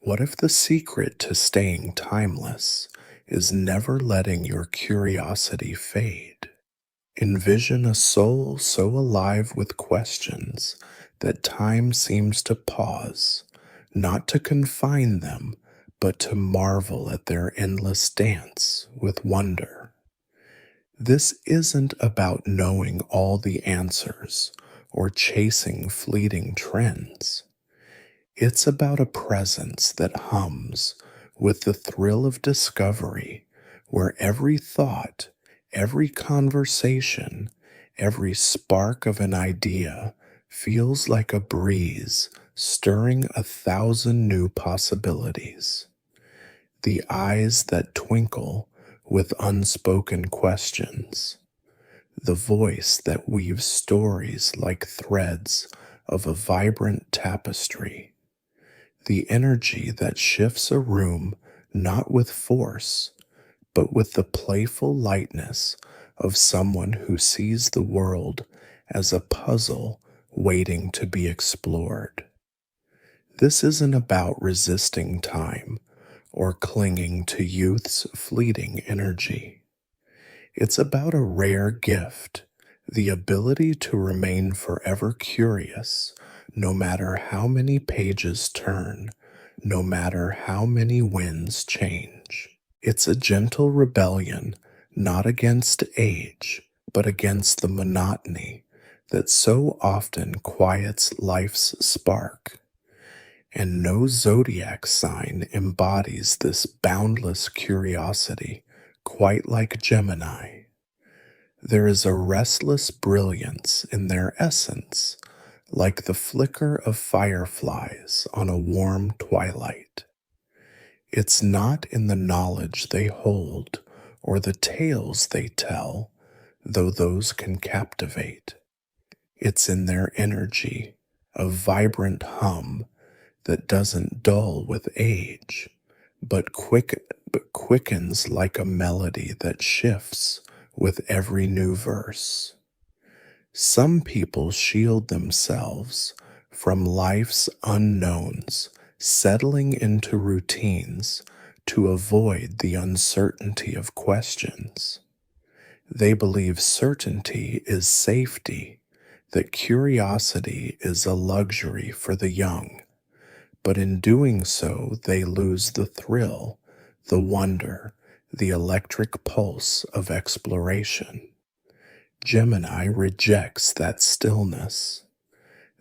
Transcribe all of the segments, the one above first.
What if the secret to staying timeless is never letting your curiosity fade? Envision a soul so alive with questions that time seems to pause, not to confine them, but to marvel at their endless dance with wonder. This isn't about knowing all the answers or chasing fleeting trends. It's about a presence that hums with the thrill of discovery, where every thought, every conversation, every spark of an idea feels like a breeze stirring 1,000 new possibilities. The eyes that twinkle with unspoken questions, the voice that weaves stories like threads of a vibrant tapestry, the energy that shifts a room not with force, but with the playful lightness of someone who sees the world as a puzzle waiting to be explored. This isn't about resisting time or clinging to youth's fleeting energy. It's about a rare gift, the ability to remain forever curious, no matter how many pages turn, no matter how many winds change. It's a gentle rebellion, not against age, but against the monotony that so often quiets life's spark. And no zodiac sign embodies this boundless curiosity quite like Gemini. There is a restless brilliance in their essence, like the flicker of fireflies on a warm twilight. It's not in the knowledge they hold or the tales they tell, though those can captivate. It's in their energy, a vibrant hum that doesn't dull with age, but quickens like a melody that shifts with every new verse. Some people shield themselves from life's unknowns, settling into routines to avoid the uncertainty of questions. They believe certainty is safety, that curiosity is a luxury for the young, but in doing so, they lose the thrill, the wonder, the electric pulse of exploration. Gemini rejects that stillness.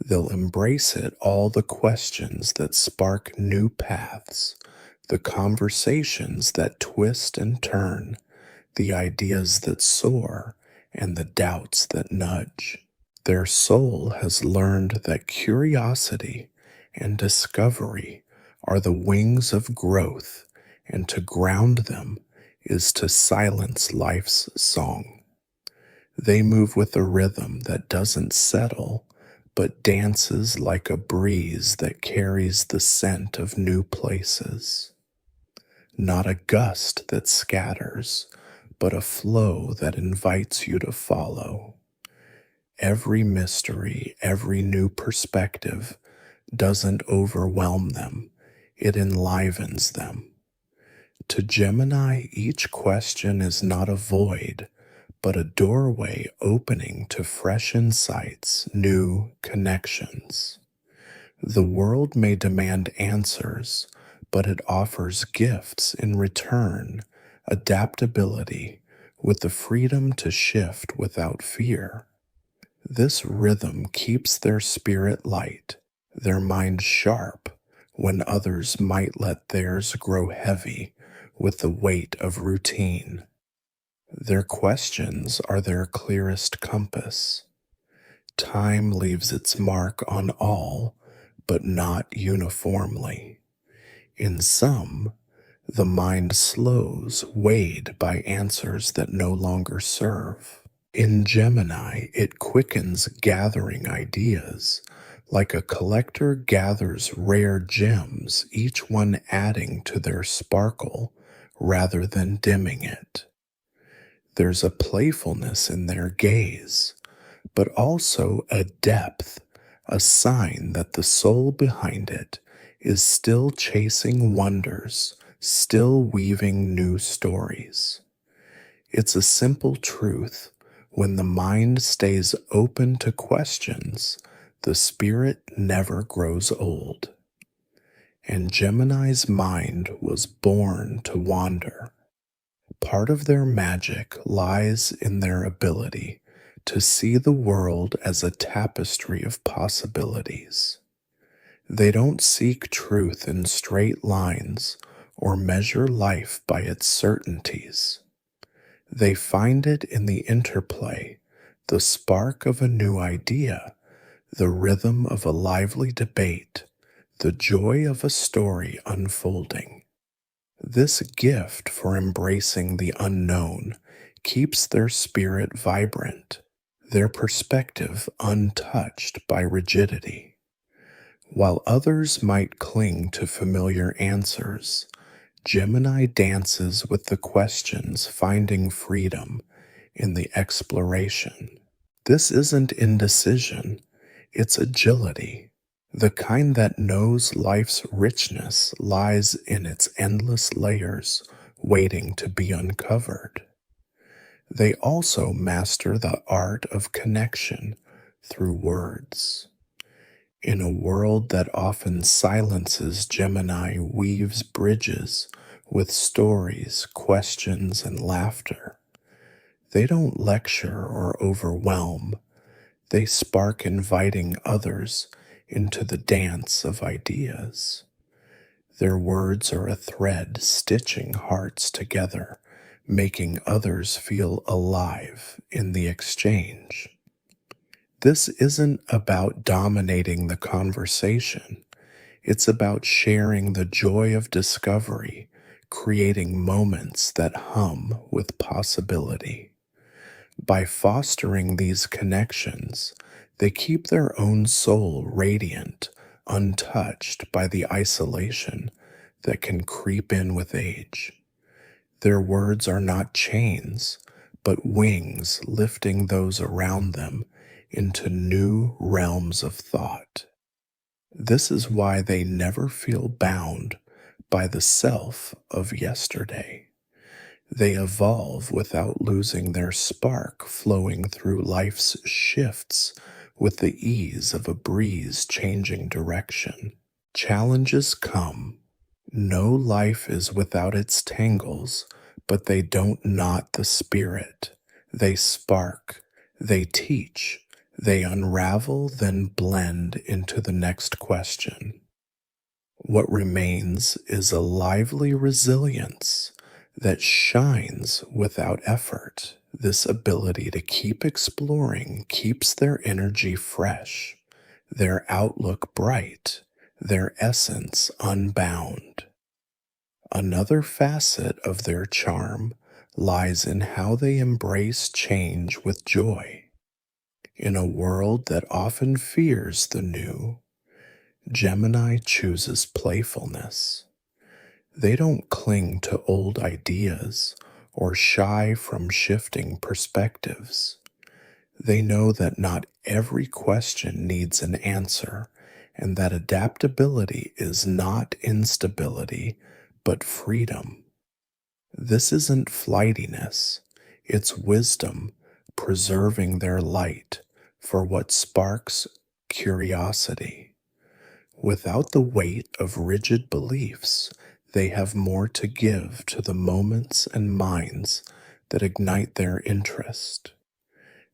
They'll embrace it all the questions that spark new paths, the conversations that twist and turn, the ideas that soar, and the doubts that nudge. Their soul has learned that curiosity and discovery are the wings of growth, and to ground them is to silence life's song. They move with a rhythm that doesn't settle, but dances like a breeze that carries the scent of new places. Not a gust that scatters, but a flow that invites you to follow. Every mystery, every new perspective doesn't overwhelm them, it enlivens them. To Gemini, each question is not a void, but a doorway opening to fresh insights, new connections. The world may demand answers, but it offers gifts in return, adaptability, with the freedom to shift without fear. This rhythm keeps their spirit light, their mind sharp, when others might let theirs grow heavy with the weight of routine. Their questions are their clearest compass. Time leaves its mark on all, but not uniformly. In some, the mind slows, weighed by answers that no longer serve. In Gemini, it quickens gathering ideas, like a collector gathers rare gems, each one adding to their sparkle rather than dimming it. There's a playfulness in their gaze, but also a depth, a sign that the soul behind it is still chasing wonders, still weaving new stories. It's a simple truth. When the mind stays open to questions, the spirit never grows old. And Gemini's mind was born to wander. Part of their magic lies in their ability to see the world as a tapestry of possibilities. They don't seek truth in straight lines or measure life by its certainties. They find it in the interplay, the spark of a new idea, the rhythm of a lively debate, the joy of a story unfolding. This gift for embracing the unknown keeps their spirit vibrant, their perspective untouched by rigidity. While others might cling to familiar answers, Gemini dances with the questions, finding freedom in the exploration. This isn't indecision, it's agility. The kind that knows life's richness lies in its endless layers waiting to be uncovered. They also master the art of connection through words. In a world that often silences, Gemini weaves bridges with stories, questions, and laughter. They don't lecture or overwhelm. They spark, inviting others into the dance of ideas. Their words are a thread stitching hearts together, making others feel alive in the exchange. This isn't about dominating the conversation. It's about sharing the joy of discovery, creating moments that hum with possibility. By fostering these connections, they keep their own soul radiant, untouched by the isolation that can creep in with age. Their words are not chains, but wings lifting those around them into new realms of thought. This is why they never feel bound by the self of yesterday. They evolve without losing their spark, flowing through life's shifts with the ease of a breeze changing direction. Challenges come. No life is without its tangles, but they don't knot the spirit. They spark, they teach, they unravel, then blend into the next question. What remains is a lively resilience that shines without effort. This ability to keep exploring keeps their energy fresh, their outlook bright, their essence unbound. Another facet of their charm lies in how they embrace change with joy. In a world that often fears the new, Gemini chooses playfulness. They don't cling to old ideas or shy from shifting perspectives. They know that not every question needs an answer, and that adaptability is not instability, but freedom. This isn't flightiness, it's wisdom preserving their light for what sparks curiosity. Without the weight of rigid beliefs, they have more to give to the moments and minds that ignite their interest.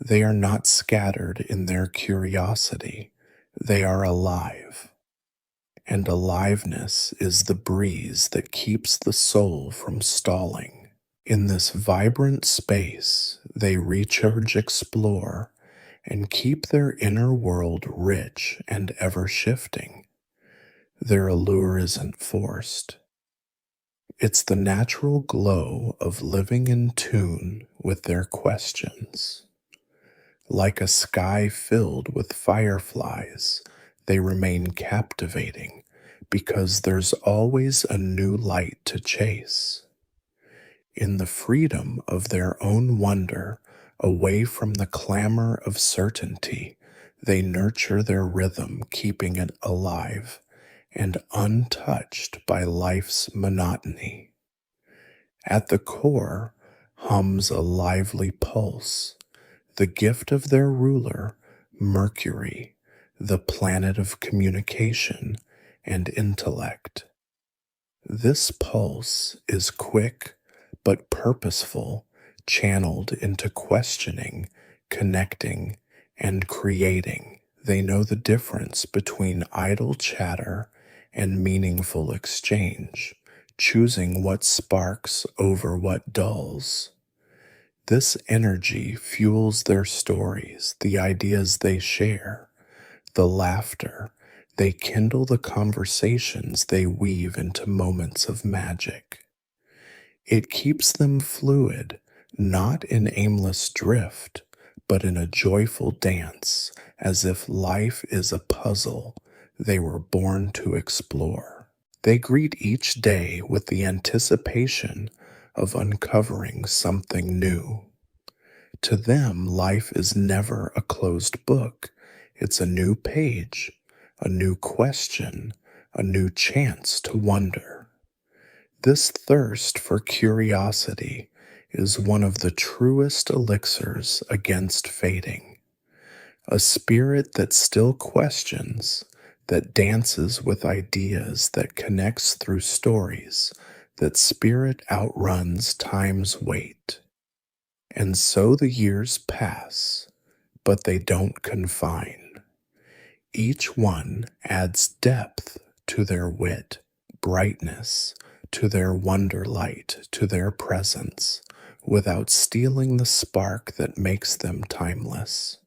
They are not scattered in their curiosity, they are alive. And aliveness is the breeze that keeps the soul from stalling. In this vibrant space, they recharge, explore, and keep their inner world rich and ever shifting. Their allure isn't forced. It's the natural glow of living in tune with their questions. Like a sky filled with fireflies, they remain captivating because there's always a new light to chase. In the freedom of their own wonder, away from the clamor of certainty, they nurture their rhythm, keeping it alive and untouched by life's monotony. At the core hums a lively pulse, the gift of their ruler, Mercury, the planet of communication and intellect. This pulse is quick but purposeful, channeled into questioning, connecting, and creating. They know the difference between idle chatter and meaningful exchange, choosing what sparks over what dulls. This energy fuels their stories, the ideas they share, the laughter. They kindle the conversations they weave into moments of magic. It keeps them fluid, not in aimless drift, but in a joyful dance, as if life is a puzzle they were born to explore. They greet each day with the anticipation of uncovering something new. To them, life is never a closed book. It's a new page, a new question, a new chance to wonder. This thirst for curiosity is one of the truest elixirs against fading. A spirit that still questions, that dances with ideas, that connects through stories, that spirit outruns time's weight. And so the years pass, but they don't confine. Each one adds depth to their wit, brightness to their wonder light, to their presence, without stealing the spark that makes them timeless.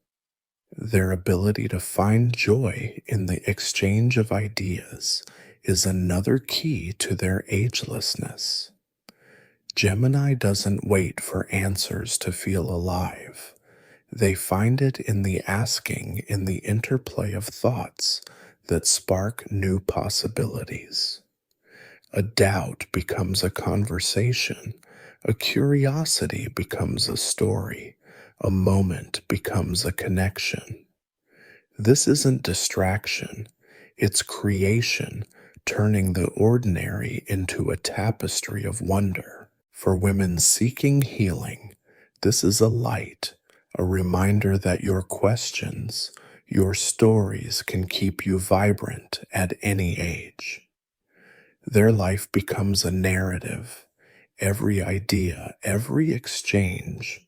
Their ability to find joy in the exchange of ideas is another key to their agelessness. Gemini doesn't wait for answers to feel alive. They find it in the asking, in the interplay of thoughts that spark new possibilities. A doubt becomes a conversation, a curiosity becomes a story, a moment becomes a connection. This isn't distraction, it's creation, turning the ordinary into a tapestry of wonder. For women seeking healing, this is a light, a reminder that your questions, your stories can keep you vibrant at any age. Their life becomes a narrative. Every idea, every exchange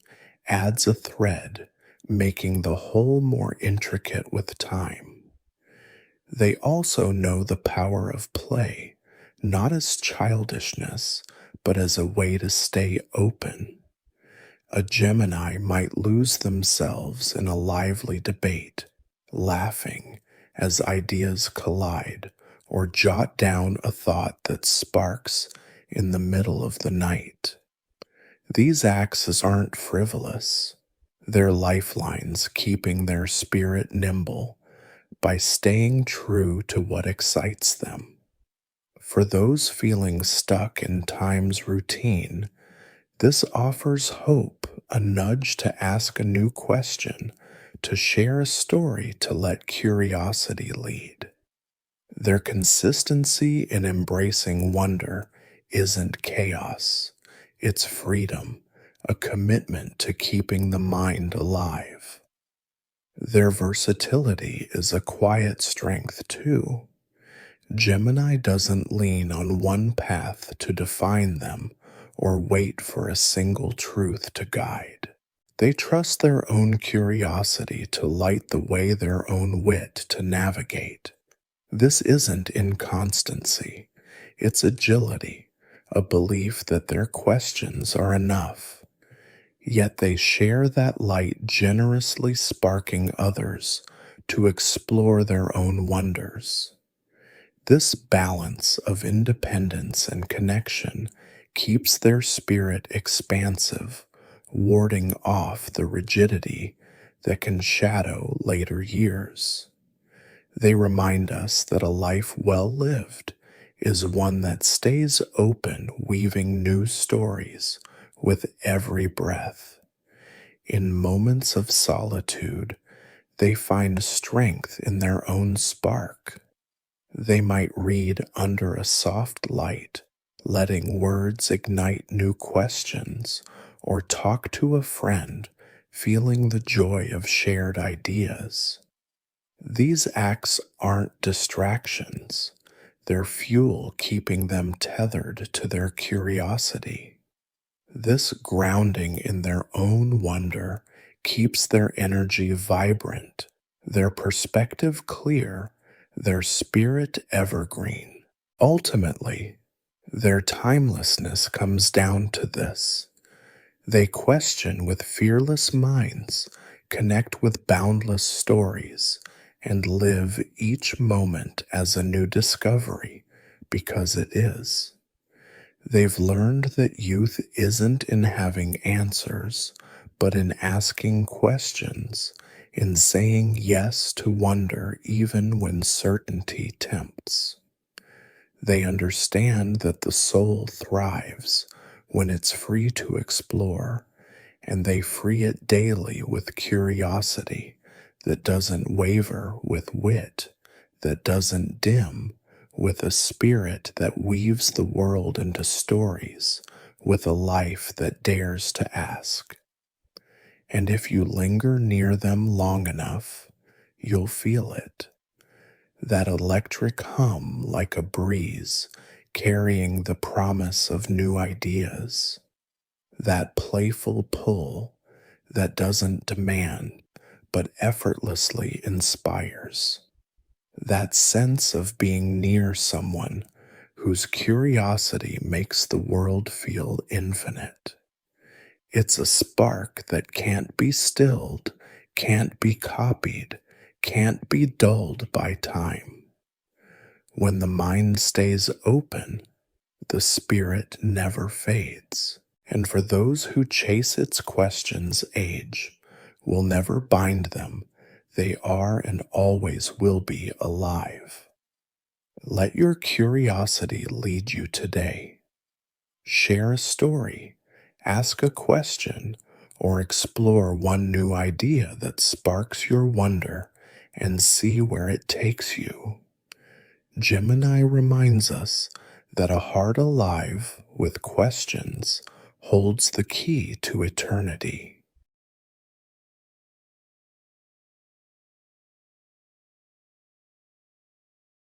adds a thread, making the whole more intricate with time. They also know the power of play, not as childishness, but as a way to stay open. A Gemini might lose themselves in a lively debate, laughing as ideas collide, or jot down a thought that sparks in the middle of the night. These acts aren't frivolous. They're lifelines keeping their spirit nimble by staying true to what excites them. For those feeling stuck in time's routine, this offers hope, a nudge to ask a new question, to share a story, to let curiosity lead. Their consistency in embracing wonder isn't chaos, it's freedom, a commitment to keeping the mind alive. Their versatility is a quiet strength, too. Gemini doesn't lean on one path to define them or wait for a single truth to guide. They trust their own curiosity to light the way, their own wit to navigate. This isn't inconstancy, it's agility, a belief that their questions are enough. Yet they share that light, generously sparking others to explore their own wonders. This balance of independence and connection keeps their spirit expansive, warding off the rigidity that can shadow later years. They remind us that a life well lived is one that stays open, weaving new stories with every breath. In moments of solitude, they find strength in their own spark. They might read under a soft light, letting words ignite new questions, or talk to a friend, feeling the joy of shared ideas. These acts aren't distractions, they're fuel keeping them tethered to their curiosity. This grounding in their own wonder keeps their energy vibrant, their perspective clear, their spirit evergreen. Ultimately, their timelessness comes down to this. They question with fearless minds, connect with boundless stories, and live each moment as a new discovery because it is. They've learned that youth isn't in having answers, but in asking questions, in saying yes to wonder even when certainty tempts. They understand that the soul thrives when it's free to explore, and they free it daily with curiosity that doesn't waver, with wit that doesn't dim, with a spirit that weaves the world into stories, with a life that dares to ask. And if you linger near them long enough, you'll feel it. That electric hum like a breeze, carrying the promise of new ideas. That playful pull that doesn't demand, but effortlessly inspires. That sense of being near someone whose curiosity makes the world feel infinite. It's a spark that can't be stilled, can't be copied, can't be dulled by time. When the mind stays open, the spirit never fades. And for those who chase its questions, age will never bind them. They are and always will be alive. Let your curiosity lead you today. Share a story, ask a question, or explore one new idea that sparks your wonder and see where it takes you. Gemini reminds us that a heart alive with questions holds the key to eternity.